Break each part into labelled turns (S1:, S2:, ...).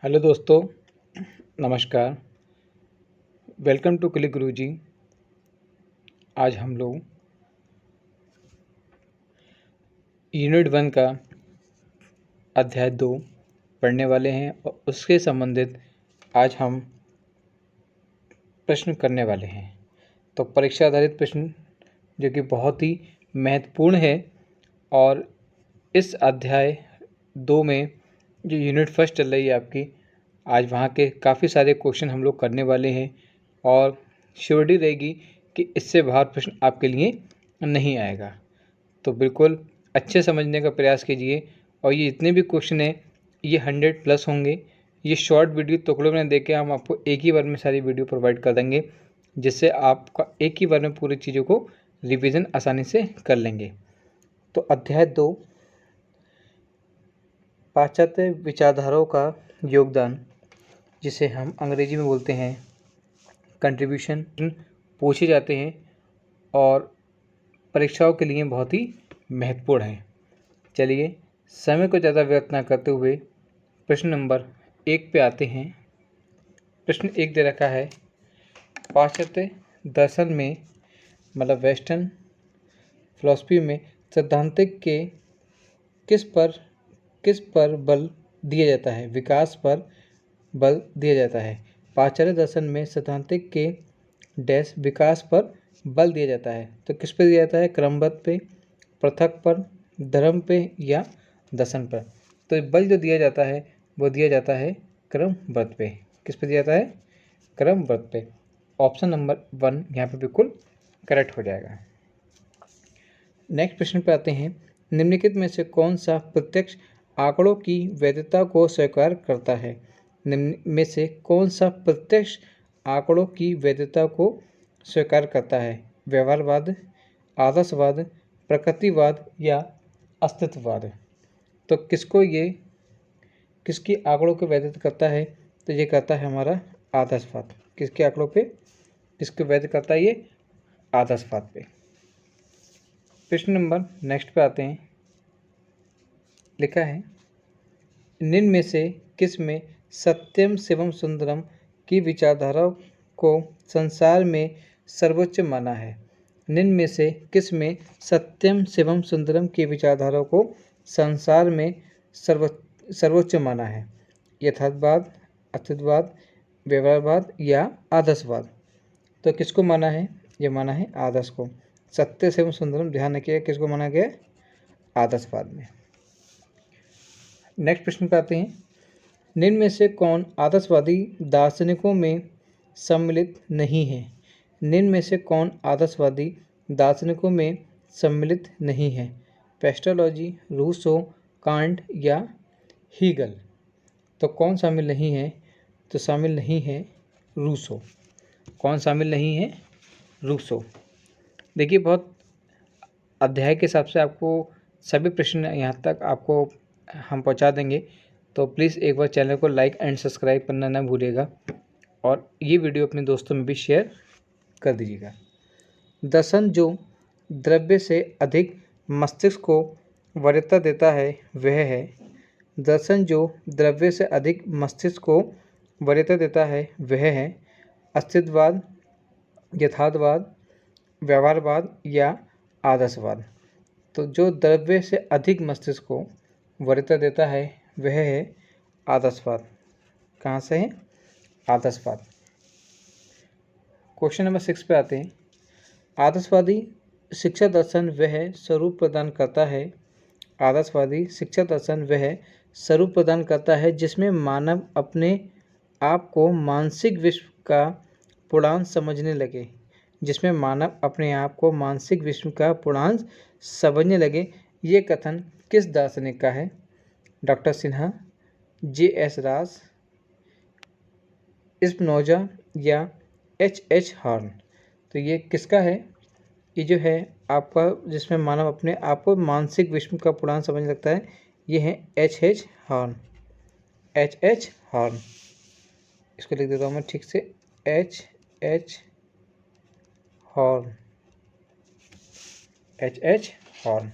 S1: Hello दोस्तों, नमस्कार। Welcome to click गुरुजी। आज हम लोग यूनिट 1 का अध्याय 2 पढ़ने वाले हैं और उसके संबंधित आज हम प्रश्न करने वाले हैं। तो परीक्षा आधारित प्रश्न जो कि बहुत ही महत्वपूर्ण है और इस अध्याय 2 में जो यूनिट 1 चल रही है आपकी, आज वहाँ के काफ़ी सारे क्वेश्चन हम लोग करने वाले हैं और श्योरिटी रहेगी कि इससे बाहर प्रश्न आपके लिए नहीं आएगा। तो बिल्कुल अच्छे समझने का प्रयास कीजिए और ये जितने भी क्वेश्चन हैं ये 100+ होंगे। ये शॉर्ट वीडियो टुकड़ों में देके हम आपको एक ही बार में सारी वीडियो प्रोवाइड कर देंगे, जिससे आपका एक ही बार में पूरी चीज़ों को रिवीजन आसानी से कर लेंगे। तो अध्याय 2, पाश्चात्य विचारधाराओं का योगदान, जिसे हम अंग्रेजी में बोलते हैं कंट्रीब्यूशन, पूछे जाते हैं और परीक्षाओं के लिए बहुत ही महत्वपूर्ण है। चलिए समय को ज़्यादा व्यर्थ ना करते हुए प्रश्न नंबर 1 पे आते हैं। प्रश्न 1 दे रखा है, पाश्चात्य दर्शन में मतलब वेस्टर्न फिलॉसफी में सैद्धांतिक के किस पर बल दिया जाता है? विकास पर बल दिया जाता है। पाश्चात्य दर्शन में सैद्धांतिक के डैश विकास पर बल दिया जाता है। तो किस पे दिया जाता है? क्रमबद्ध पे, पृथक पर, धर्म पे या दर्शन पर। तो बल जो दिया जाता है वो दिया जाता है क्रमबद्ध पे। किस पे दिया जाता है? क्रमबद्ध पे। ऑप्शन नंबर 1 यहाँ पे बिल्कुल करेक्ट हो जाएगा। नेक्स्ट प्रश्न पे आते हैं, निम्नलिखित में से कौन सा प्रत्यक्ष आंकड़ों की वैधता को स्वीकार करता है? निम्न में से कौन सा प्रत्यक्ष आंकड़ों की वैधता को स्वीकार करता है? व्यवहारवाद, आदर्शवाद, प्रकृतिवाद या अस्तित्ववाद। तो किसकी आंकड़ों की वैधता करता है? तो ये करता है हमारा आदर्शवाद। किसके आंकड़ों पे किसकी वैध करता है? ये आदर्शवाद पे। प्रश्न नंबर नेक्स्ट पे आते हैं। लिखा है, निम्न में से किस में सत्यम शिवम सुंदरम की विचारधारा को संसार में सर्वोच्च माना है? निम्न में से किस में सत्यम शिवम सुंदरम की विचारधारा को संसार में सर्वोच्च माना है? यथार्थवाद, अस्तित्ववाद, व्यवहारवाद या आदर्शवाद। तो किसको माना है? ये माना है आदर्श को। सत्य शिवम सुंदरम ध्यान रखिएगा, किसको माना गया? आदर्शवाद में। नेक्स्ट प्रश्न पे आते हैं, निम्न में से कौन आदर्शवादी दार्शनिकों में सम्मिलित नहीं है? निम्न में से कौन आदर्शवादी दार्शनिकों में सम्मिलित नहीं है? पेस्टोलॉजी, रूसो, कांट या हीगल। तो कौन शामिल नहीं है? तो शामिल नहीं है रूसो। कौन शामिल नहीं है? रूसो। देखिए, बहुत अध्याय के हिसाब से आपको सभी प्रश्न यहाँ तक आपको हम पहुँचा देंगे, तो प्लीज़ एक बार चैनल को लाइक एंड सब्सक्राइब करना ना भूलिएगा और ये वीडियो अपने दोस्तों में भी शेयर कर दीजिएगा। दर्शन जो द्रव्य से अधिक मस्तिष्क को वरीयता देता है वह है। दर्शन जो द्रव्य से अधिक मस्तिष्क को वरीयता देता है वह है अस्तित्ववाद, यथार्थवाद, व्यवहारवाद या आदर्शवाद। तो जो द्रव्य से अधिक मस्तिष्क को वरीयता देता है वह है आदर्शवाद। कहाँ से है? आदर्शवाद। क्वेश्चन नंबर 6 पे आते हैं, आदर्शवादी शिक्षा दर्शन वह स्वरूप प्रदान करता है। आदर्शवादी शिक्षा दर्शन वह स्वरूप प्रदान करता है जिसमें मानव अपने आप को मानसिक विश्व का पूर्णांश समझने लगे। जिसमें मानव अपने आप को मानसिक विश्व का पूर्णांश समझने लगे। ये कथन किस दार्शनिक का है? Doctor Sinha, J.S. रास, स्पिनोजा या H.H. हॉर्न। तो ये किसका है? ये जो है आपका, जिसमें मानव अपने आप को मानसिक विश्व का पूर्णांश समझने लगता है, ये है H.H. हॉर्न। H.H. हॉर्न। इसको लिख देता हूँ मैं ठीक से, H.H. Horn. H.H. Horn.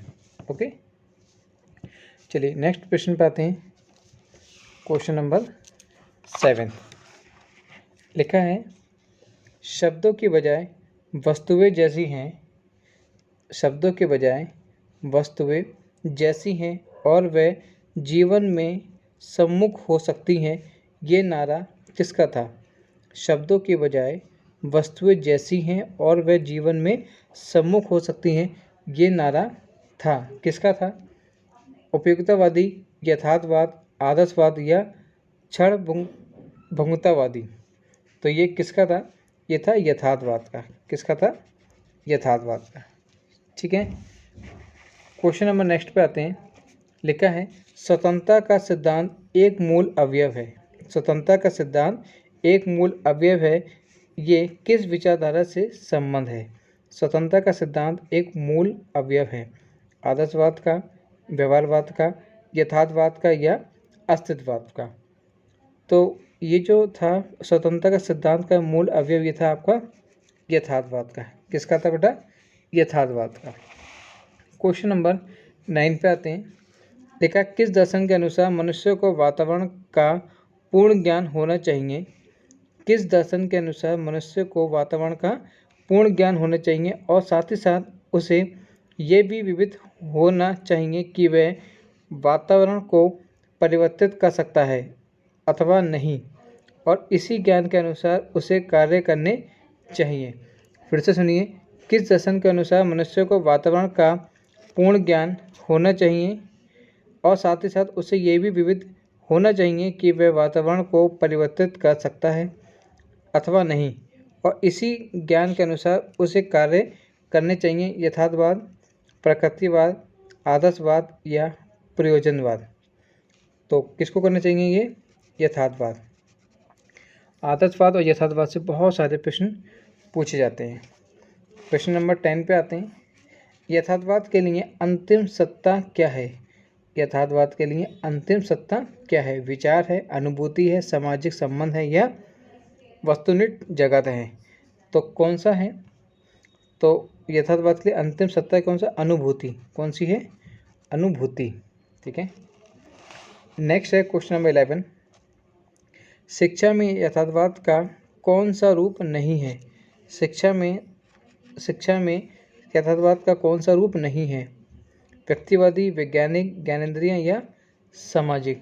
S1: Okay, चलिए नेक्स्ट प्रश्न पे आते हैं। क्वेश्चन नंबर 7 लिखा है, शब्दों की बजाय वस्तुएं जैसी हैं, शब्दों के बजाय वस्तुएं जैसी हैं और वे जीवन में सम्मुख हो सकती हैं, ये नारा किसका था? शब्दों के बजाय वस्तुएं जैसी हैं और वे जीवन में सम्मुख हो सकती हैं, ये नारा था किसका था? उपयुक्ततावादी, यथार्थवाद, आदर्शवाद या क्षण भंगुरतावादी? तो ये किसका था? ये था यथार्थवाद का। किसका था? यथार्थवाद का। ठीक है, क्वेश्चन नंबर नेक्स्ट पे आते हैं। लिखा है, स्वतंत्रता का सिद्धांत एक मूल अवयव है। स्वतंत्रता का सिद्धांत एक मूल अवयव है, ये किस विचारधारा से संबंध है? स्वतंत्रता का सिद्धांत एक मूल अवयव है, आदर्शवाद का, व्यवहारवाद का, यथार्थवाद का या अस्तित्ववाद का? तो ये जो था स्वतंत्रता का सिद्धांत का मूल अवयव, ये था आपका यथार्थवाद का। किसका था बेटा? यथार्थवाद का। क्वेश्चन नंबर 9 पे आते हैं। देखा, किस दर्शन के अनुसार मनुष्य को वातावरण का पूर्ण ज्ञान होना चाहिए? किस दर्शन के अनुसार मनुष्य को वातावरण का पूर्ण ज्ञान होना चाहिए और साथ ही साथ उसे ये भी विविध होना चाहिए कि वह वातावरण को परिवर्तित कर सकता है अथवा नहीं, और इसी ज्ञान के अनुसार उसे कार्य करने चाहिए। फिर से सुनिए, किस दर्शन के अनुसार मनुष्य को वातावरण का पूर्ण ज्ञान होना चाहिए और साथ ही साथ उसे ये भी विविध होना चाहिए कि वह वातावरण को परिवर्तित कर सकता है अथवा नहीं, और इसी ज्ञान के अनुसार उसे कार्य करने चाहिए? यथार्थवाद, प्रकृतिवाद, आदर्शवाद या प्रयोजनवाद? तो किसको करना चाहिए? ये यथार्थवाद। आदर्शवाद और यथार्थवाद से बहुत सारे प्रश्न पूछे जाते हैं। क्वेश्चन नंबर 10 पे आते हैं। यथार्थवाद के लिए अंतिम सत्ता क्या है? यथार्थवाद के लिए अंतिम सत्ता क्या है? विचार है, अनुभूति है, सामाजिक संबंध है या वस्तुनिष्ठ जगत है? तो कौन सा है? तो यथार्थवाद के लिए अंतिम सत्ता कौन सा? अनुभूति। कौन सी है? अनुभूति। ठीक है, नेक्स्ट है क्वेश्चन नंबर 11। शिक्षा में यथार्थवाद का कौन सा रूप नहीं है? शिक्षा में यथार्थवाद का कौन सा रूप नहीं है? व्यक्तिवादी, वैज्ञानिक, ज्ञानेंद्रिय या सामाजिक?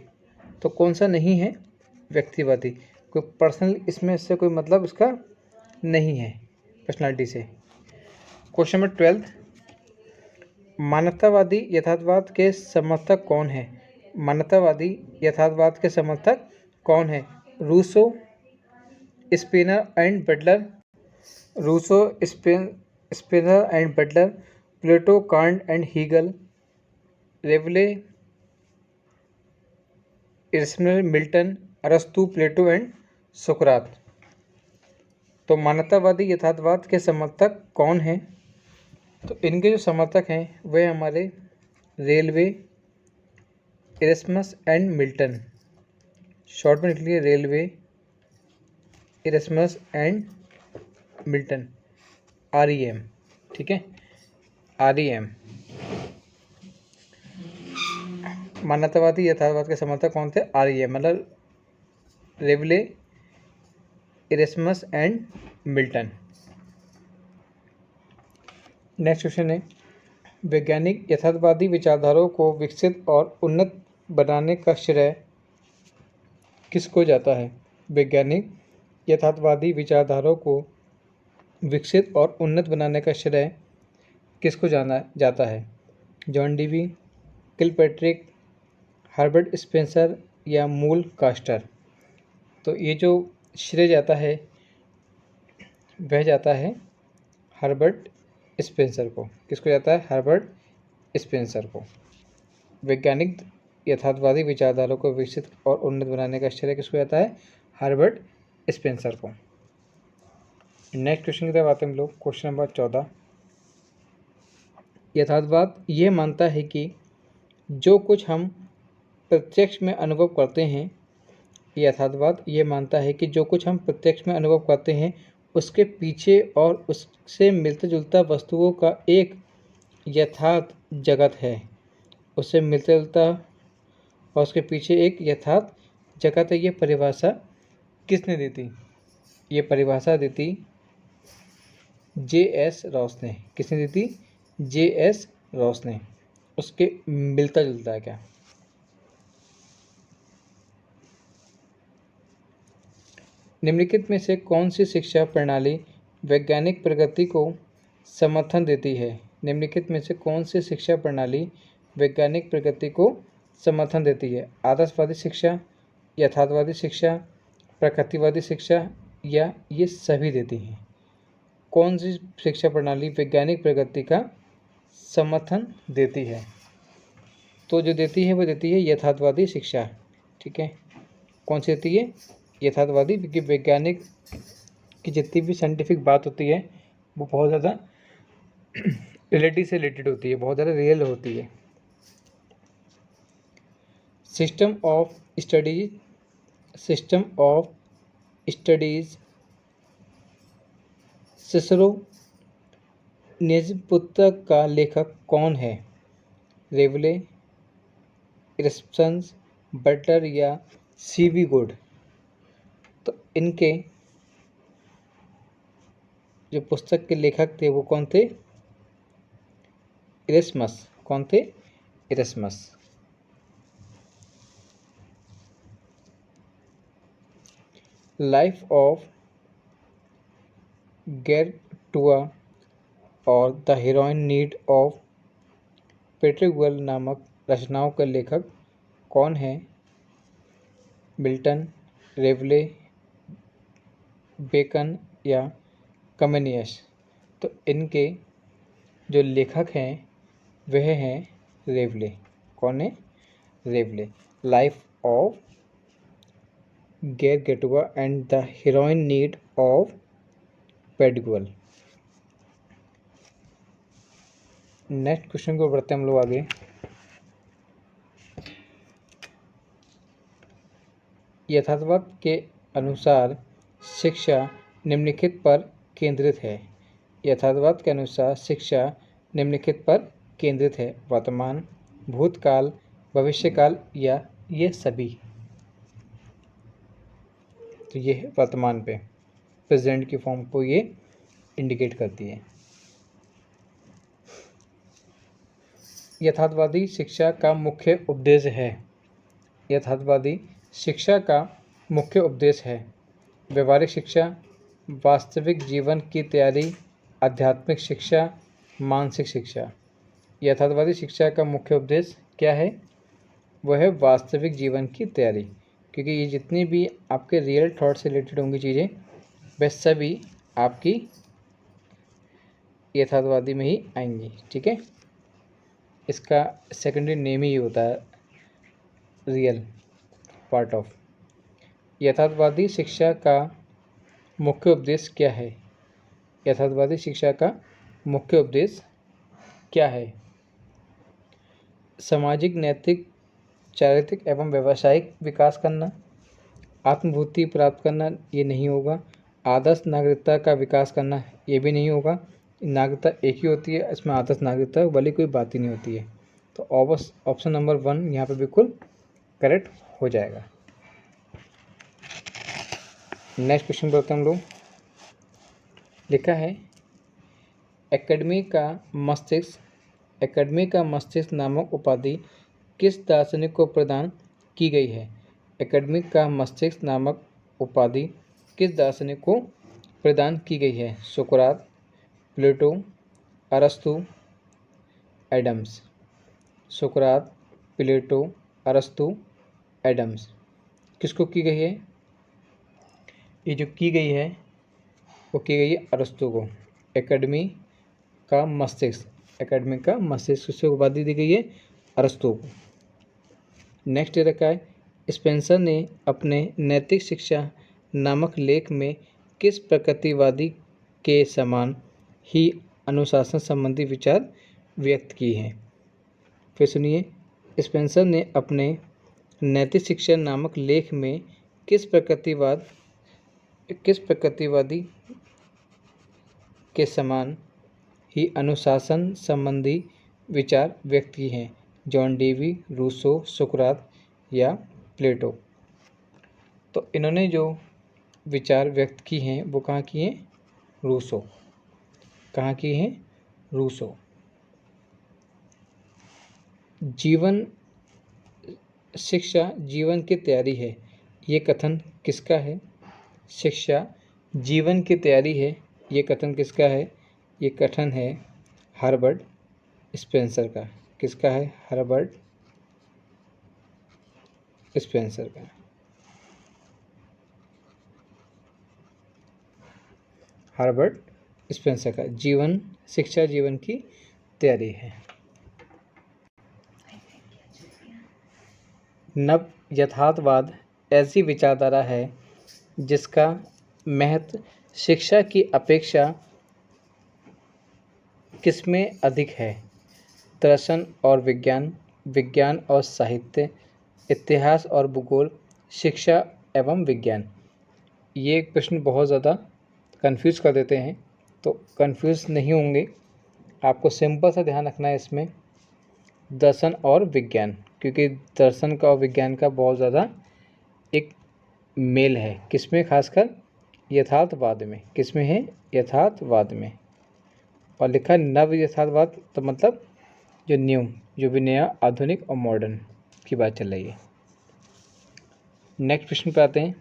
S1: तो कौन सा नहीं है? व्यक्तिवादी। कोई पर्सनल इसमें से कोई मतलब उसका नहीं है, पर्सनालिटी से। Question number 12। मानवतावादी यथार्थवाद के समर्थक कौन है? मानवतावादी यथार्थवाद के समर्थक कौन है? Rousseau, Spencer and Butler, Rousseau, Spencer and Butler, Plato, Kant and Hegel, रेवले, इरस्मिल, मिल्टन, अरस्तु, प्लेटो एंड सुकरात? तो मानवतावादी यथार्थवाद के समर्थक कौन हैं? तो इनके जो समर्थक हैं वे हमारे रेलवे, इरस्मस एंड मिल्टन। शॉर्ट में लिख लिए रेलवे, इरस्मस एंड मिल्टन, REM। ठीक है, REM। मानवतावादी यथार्थवाद के समर्थक कौन थे? REM, मतलब railway, इरस्मस and Milton. Next question है, वैज्ञानिक यथार्थवादी विचारधाराओं को विकसित और उन्नत बनाने का श्रेय किसको जाता है? वैज्ञानिक यथार्थवादी विचारधाराओं को विकसित और उन्नत बनाने का श्रेय किसको जाना जाता है? John Dewey, Kilpatrick, Herbert Spencer या मूल कास्टर? तो ये जो श्रेय जाता है वह जाता है हर्बर्ट स्पेंसर को। किसको जाता है? हर्बर्ट स्पेंसर को। वैज्ञानिक यथार्थवादी विचारधारा को विकसित और उन्नत बनाने का श्रेय किसको जाता है? हर्बर्ट स्पेंसर को। नेक्स्ट क्वेश्चन की तरफ आते हैं हम लोग। Question number 14। यथार्थवाद ये मानता है कि जो कुछ हम प्रत्यक्ष में अनुभव करते हैं, यथार्थवाद ये मानता है कि जो कुछ हम प्रत्यक्ष में अनुभव करते हैं उसके पीछे और उससे मिलता जुलता वस्तुओं का एक यथार्थ जगत है। उससे मिलता जुलता और उसके पीछे एक यथार्थ जगत है। ये परिभाषा किसने दी थी? ये परिभाषा दी थी J.S. रॉस ने। किसने दी थी? J.S. रॉस ने। उसके मिलता जुलता है क्या? निम्नलिखित में से कौन सी शिक्षा प्रणाली वैज्ञानिक प्रगति को समर्थन देती है? निम्नलिखित में से कौन सी शिक्षा प्रणाली वैज्ञानिक प्रगति को समर्थन देती है? आदर्शवादी शिक्षा, यथार्थवादी शिक्षा, प्रकृतिवादी शिक्षा या ये सभी देती हैं? कौन सी शिक्षा प्रणाली वैज्ञानिक प्रगति का समर्थन देती है? तो जो देती है वो देती है यथार्थवादी शिक्षा। ठीक है, कौन सी देती है? यथार्थवादी, क्योंकि वैज्ञानिक की जितनी भी साइंटिफिक बात होती है वो बहुत ज़्यादा रियलिटी से रिलेटेड होती है, बहुत ज़्यादा रियल होती है। सिस्टम ऑफ स्टडीज सिसरो निज पुस्तक का लेखक कौन है? रेवले, इरस्पन्स, बटलर या C.V. गुड? तो इनके जो पुस्तक के लेखक थे वो कौन थे? इरस्मस। कौन थे? इरस्मस। लाइफ ऑफ गैरटुआ और द हीरोइन नीड ऑफ पेट्रिगुअल नामक रचनाओं के लेखक कौन है? मिल्टन, रेवले, बेकन या कमेनियस? तो इनके जो लेखक हैं वह हैं रेवले। कौन है? रेवले। Life of Gargantua and the heroine need of Pantagruel. Next question को बढ़ते हैं हम लोग आगे। यथार्थवाद के अनुसार शिक्षा निम्नलिखित पर केंद्रित है। यथार्थवाद के अनुसार शिक्षा निम्नलिखित पर केंद्रित है। वर्तमान, भूतकाल, भविष्यकाल या ये सभी? तो ये है वर्तमान पे, प्रेजेंट की फॉर्म को ये इंडिकेट करती है। यथार्थवादी शिक्षा का मुख्य उपदेश है। यथार्थवादी शिक्षा का मुख्य उपदेश है व्यवहारिक शिक्षा, वास्तविक जीवन की तैयारी, आध्यात्मिक शिक्षा, मानसिक शिक्षा। यथार्थवादी शिक्षा का मुख्य उपदेश क्या है? वह है वास्तविक जीवन की तैयारी, क्योंकि ये जितनी भी आपके रियल थॉट से रिलेटेड होंगी चीज़ें वह सभी आपकी यथार्थवादी में ही आएंगी। ठीक है, इसका सेकेंडरी नेम ही होता है रियल पार्ट ऑफ। यथार्थवादी शिक्षा का मुख्य उपदेश क्या है? यथार्थवादी शिक्षा का मुख्य उपदेश क्या है? सामाजिक, नैतिक, चारित्रिक एवं व्यावसायिक विकास करना, आत्मभूति प्राप्त करना, ये नहीं होगा। आदर्श नागरिकता का विकास करना, ये भी नहीं होगा। नागरिकता एक ही होती है, इसमें आदर्श नागरिकता वाली कोई बात ही नहीं होती है। तो ऑप्शन नंबर 1 यहाँ पे बिल्कुल करेक्ट हो जाएगा। नेक्स्ट क्वेश्चन करते हैं हम लोग। लिखा है एकेडमी का मस्तिष्क नामक उपाधि किस दार्शनिक को प्रदान की गई है? एकेडमी का मस्तिष्क नामक उपाधि किस दार्शनिक को प्रदान की गई है? सुकरात, प्लेटो, अरस्तु, एडम्स। सुकरात, प्लेटो, अरस्तु, एडम्स। किसको की गई है? ये जो की गई है वो की गई है अरस्तु को। एकेडमी का मस्तिष्क से उपाधि दी गई है अरस्तु को। नेक्स्ट ये रखा है स्पेंसर ने अपने नैतिक शिक्षा नामक लेख में किस प्रकृतिवादी के समान ही अनुशासन संबंधी विचार व्यक्त किए हैं? फिर सुनिए, स्पेंसर ने अपने नैतिक शिक्षा नामक लेख में किस प्रकृतिवादी के समान ही अनुशासन संबंधी विचार व्यक्त किए हैं? जॉन डेवी, रूसो, सुकरात या प्लेटो? तो इन्होंने जो विचार व्यक्त की हैं वो कहाँ की हैं? रूसो। कहाँ की हैं? रूसो। जीवन शिक्षा जीवन की तैयारी है, ये कथन किसका है? शिक्षा जीवन की तैयारी है, ये कथन किसका है? ये कथन है हर्बर्ट स्पेंसर का। किसका है? हर्बर्ट स्पेंसर का। हर्बर्ट स्पेंसर का जीवन शिक्षा जीवन की तैयारी है। नव यथार्थवाद ऐसी विचारधारा है जिसका महत्व शिक्षा की अपेक्षा किसमें अधिक है? दर्शन और विज्ञान, विज्ञान और साहित्य, इतिहास और भूगोल, शिक्षा एवं विज्ञान। ये प्रश्न बहुत ज़्यादा कंफ्यूज कर देते हैं, तो कंफ्यूज नहीं होंगे। आपको सिंपल सा ध्यान रखना है इसमें दर्शन और विज्ञान, क्योंकि दर्शन का और विज्ञान का बहुत ज़्यादा एक मेल है। किसमें? खासकर यथार्थवाद में। किसमें है? यथार्थवाद में। और लिखा नव यथार्थवाद, तो मतलब जो न्यू, जो भी नया, आधुनिक और मॉडर्न की बात चल रही है। नेक्स्ट प्रश्न पे आते हैं।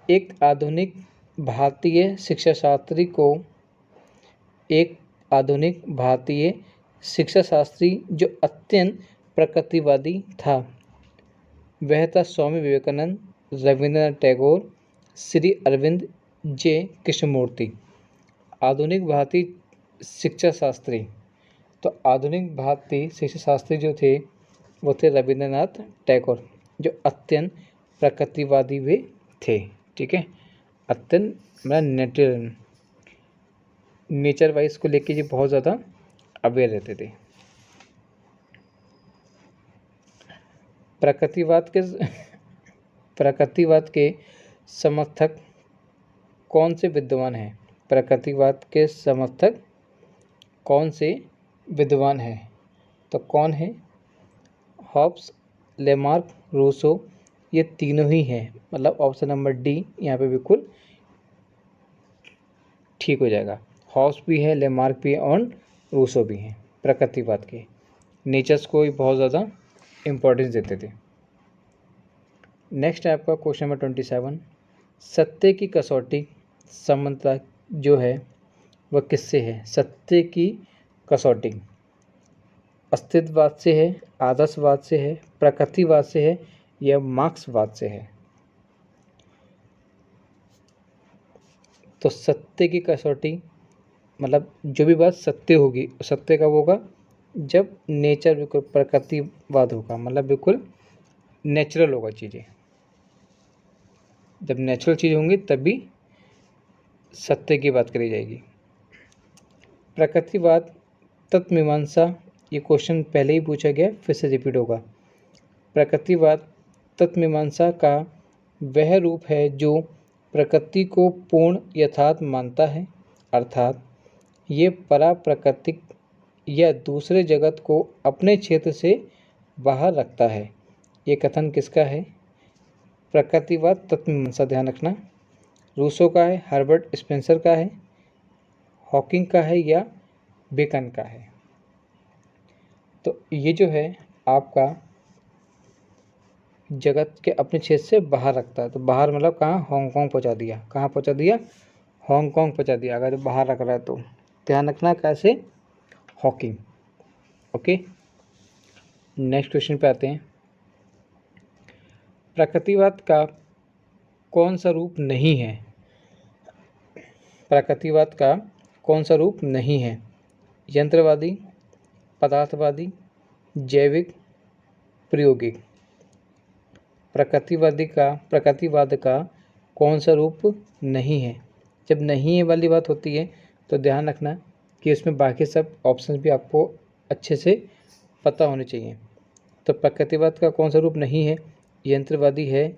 S1: एक आधुनिक भारतीय शिक्षाशास्त्री को एक आधुनिक भारतीय शिक्षाशास्त्री जो अत्यंत प्रकृतिवादी था, वह था स्वामी विवेकानंद, रविंद्रनाथ टैगोर, श्री अरविंद, जे कृष्णमूर्ति। आधुनिक भारतीय शिक्षाशास्त्री, तो आधुनिक भारतीय शिक्षाशास्त्री जो थे वो थे रविंद्रनाथ टैगोर, जो अत्यंत प्रकृतिवादी भी थे। ठीक है, अत्यंत मतलब नेचर वाइज को लेके ये बहुत ज़्यादा अवेयर रहते थे। प्रकृतिवाद के समर्थक कौन से विद्वान हैं? प्रकृतिवाद के समर्थक कौन से विद्वान हैं? तो कौन है? हॉब्स, लेमार्क, रूसो, ये तीनों ही हैं। मतलब ऑप्शन नंबर डी यहाँ पे बिल्कुल ठीक हो जाएगा। हॉब्स भी है, लेमार्क भी है और रूसो भी हैं। प्रकृतिवाद के नेचर्स को भी बहुत ज़्यादा इम्पोर्टेंस देते थे। नेक्स्ट है आपका क्वेश्चन नंबर 27। सत्य की कसौटी समानता जो है वह किससे है? सत्य की कसौटी अस्तित्ववाद से है, आदर्शवाद से है, प्रकृतिवाद से है या मार्क्सवाद से है? तो सत्य की कसौटी मतलब जो भी बात सत्य होगी, सत्य कब होगा? जब नेचर बिल्कुल प्रकृतिवाद होगा, मतलब बिल्कुल नेचुरल होगा चीज़ें। जब नेचुरल चीज़ होंगी तभी सत्य की बात करी जाएगी। प्रकृतिवाद तत्वमीमांसा, ये क्वेश्चन पहले ही पूछा गया, फिर से रिपीट होगा। प्रकृतिवाद तत्वमीमांसा का वह रूप है जो प्रकृति को पूर्ण यथार्थ मानता है, अर्थात ये पराप्रकृतिक या दूसरे जगत को अपने क्षेत्र से बाहर रखता है। ये कथन किसका है? प्रकृतिवाद तत्वमीमांसा, ध्यान रखना। रूसो का है, हर्बर्ट स्पेंसर का है, हॉकिंग का है या बेकन का है? तो ये जो है आपका जगत के अपने क्षेत्र से बाहर रखता है। तो बाहर मतलब कहाँ? हांगकांग पहुंचा दिया। कहाँ पहुंचा दिया? हांगकांग पहुंचा दिया। अगर बाहर रख रहा है तो ध्यान रखना कैसे? हॉकिंग। ओके, नेक्स्ट क्वेश्चन पे आते हैं। प्रकृतिवाद का कौन सा रूप नहीं है? प्रकृतिवाद का कौन सा रूप नहीं है? यंत्रवादी, पदार्थवादी, जैविक, प्रायोगिक। प्रकृतिवाद का कौन सा रूप नहीं है? जब नहीं है वाली बात होती है तो ध्यान रखना कि उसमें बाकी सब ऑप्शन भी आपको अच्छे से पता होने चाहिए। तो प्रकृतिवाद का कौन सा रूप नहीं है? यंत्रवादी है,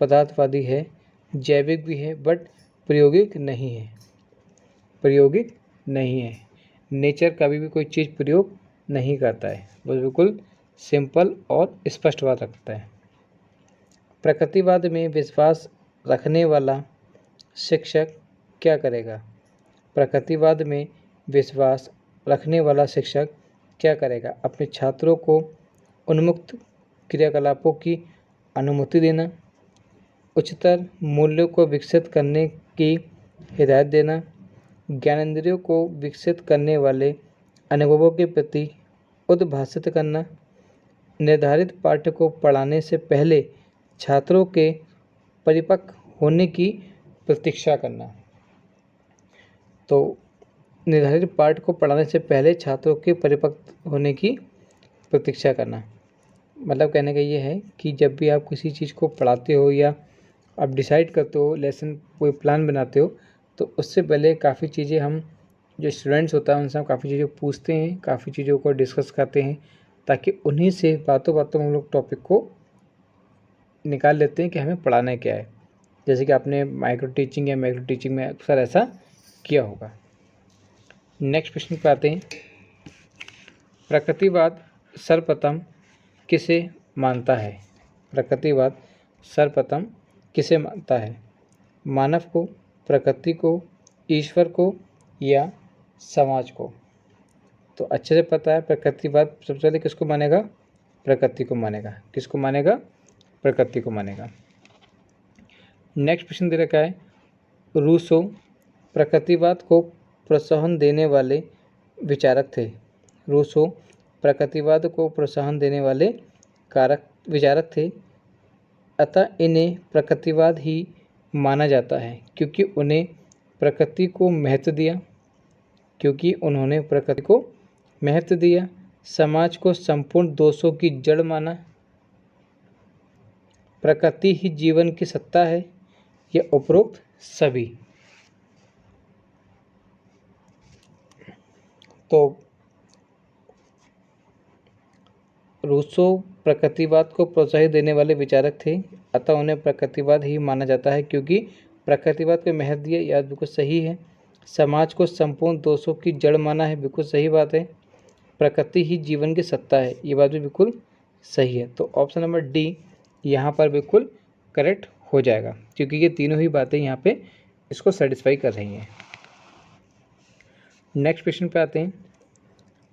S1: पदार्थवादी है, जैविक भी है, बट प्रायोगिक नहीं है। प्रायोगिक नहीं है। नेचर कभी भी कोई चीज़ प्रयोग नहीं करता है, वो बिल्कुल सिंपल और स्पष्ट बात रखता है। प्रकृतिवाद में विश्वास रखने वाला शिक्षक क्या करेगा? प्रकृतिवाद में विश्वास रखने वाला शिक्षक क्या करेगा? अपने छात्रों को उन्मुक्त क्रियाकलापों की अनुमति देना, उच्चतर मूल्यों को विकसित करने की हिदायत देना, ज्ञानेंद्रियों को विकसित करने वाले अनुभवों के प्रति उद्भाषित करना, निर्धारित पाठ्य को पढ़ाने से पहले छात्रों के परिपक्व होने की प्रतीक्षा करना। तो निर्धारित पाठ को पढ़ाने से पहले छात्रों के परिपक्व होने की प्रतीक्षा करना, मतलब कहने का ये है कि जब भी आप किसी चीज़ को पढ़ाते हो या आप डिसाइड करते हो, लेसन कोई प्लान बनाते हो, तो उससे पहले काफ़ी चीज़ें हम जो स्टूडेंट्स होता है उनसे हम काफ़ी चीज़ें पूछते हैं, काफ़ी चीज़ों को डिस्कस करते हैं, ताकि उन्हीं से बातों बातों में हम लोग टॉपिक को निकाल लेते हैं कि हमें पढ़ाना क्या है। जैसे कि आपने माइक्रो टीचिंग या मैक्रो टीचिंग में अक्सर ऐसा किया होगा। नेक्स्ट प्रश्न पे आते हैं। प्रकृतिवाद सर्वप्रथम किसे मानता है? प्रकृतिवाद सर्वप्रथम किसे मानता है? मानव को, प्रकृति को, ईश्वर को या समाज को? तो अच्छे से पता है प्रकृतिवाद सबसे पहले किसको मानेगा? प्रकृति को मानेगा। किसको मानेगा? प्रकृति को मानेगा। नेक्स्ट प्रश्न दे रखा है, रूसो प्रकृतिवाद को प्रोत्साहन देने वाले विचारक थे। रूसो प्रकृतिवाद को प्रोत्साहन देने वाले विचारक थे, अतः इन्हें प्रकृतिवाद ही माना जाता है क्योंकि उन्हें प्रकृति को महत्व दिया, क्योंकि उन्होंने प्रकृति को महत्व दिया, समाज को संपूर्ण दोषों की जड़ माना, प्रकृति ही जीवन की सत्ता है, या उपरोक्त सभी। तो रूसो प्रकृतिवाद को प्रोत्साहित देने वाले विचारक थे, अतः उन्हें प्रकृतिवाद ही माना जाता है क्योंकि प्रकृतिवाद को महत्व दिया, यह बिल्कुल सही है। समाज को संपूर्ण दोषों की जड़ माना है, बिल्कुल सही बात है। प्रकृति ही जीवन की सत्ता है, ये बात भी बिल्कुल सही है। तो ऑप्शन नंबर डी यहाँ पर बिल्कुल करेक्ट हो जाएगा, क्योंकि ये तीनों ही बातें यहाँ पे इसको सेटिस्फाई कर रही हैं। नेक्स्ट प्रश्न पे आते हैं।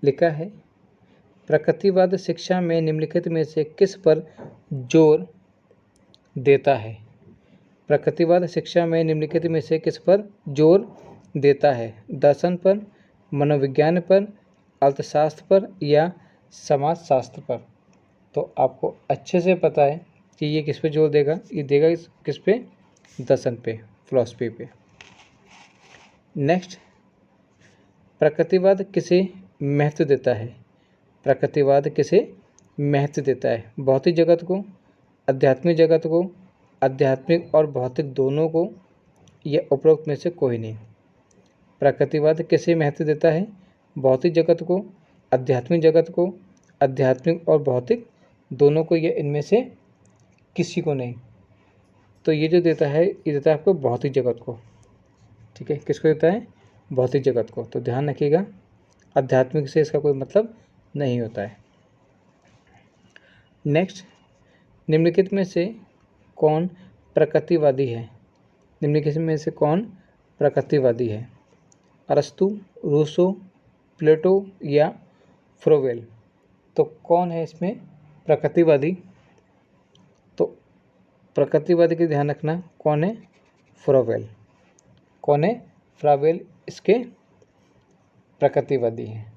S1: लिखा है, प्रकृतिवाद शिक्षा में निम्नलिखित में से किस पर जोर देता है? प्रकृतिवाद शिक्षा में निम्नलिखित में से किस पर जोर देता है? दर्शन पर, मनोविज्ञान पर, अर्थशास्त्र पर या समाजशास्त्र पर? तो आपको अच्छे से पता है कि ये किस पे जोर देगा। ये देगा किस पे? दर्शन पे, फिलॉसफी पे। नेक्स्ट, प्रकृतिवाद किसे महत्व देता है? प्रकृतिवाद किसे महत्व देता है? भौतिक जगत को, आध्यात्मिक जगत को, आध्यात्मिक और भौतिक दोनों को, या उपरोक्त में से कोई नहीं। प्रकृतिवाद किसे महत्व देता है? भौतिक जगत को, आध्यात्मिक जगत को, आध्यात्मिक और भौतिक दोनों को, या इनमें से किसी को नहीं। तो ये जो देता है, ये देता है आपको भौतिक जगत को। ठीक है, किसको देता है? भौतिक जगत को। तो ध्यान रखिएगा, आध्यात्मिक से इसका कोई मतलब नहीं होता है। नेक्स्ट, निम्नलिखित में से कौन प्रकृतिवादी है? निम्नलिखित में से कौन प्रकृतिवादी है? अरस्तु, रूसो, प्लेटो या फ्रोवेल? तो कौन है इसमें प्रकृतिवादी? तो प्रकृतिवादी के ध्यान रखना, कौन है? फ्रोवेल। कौन है? फ्रोवेल इसके प्रकृतिवादी हैं।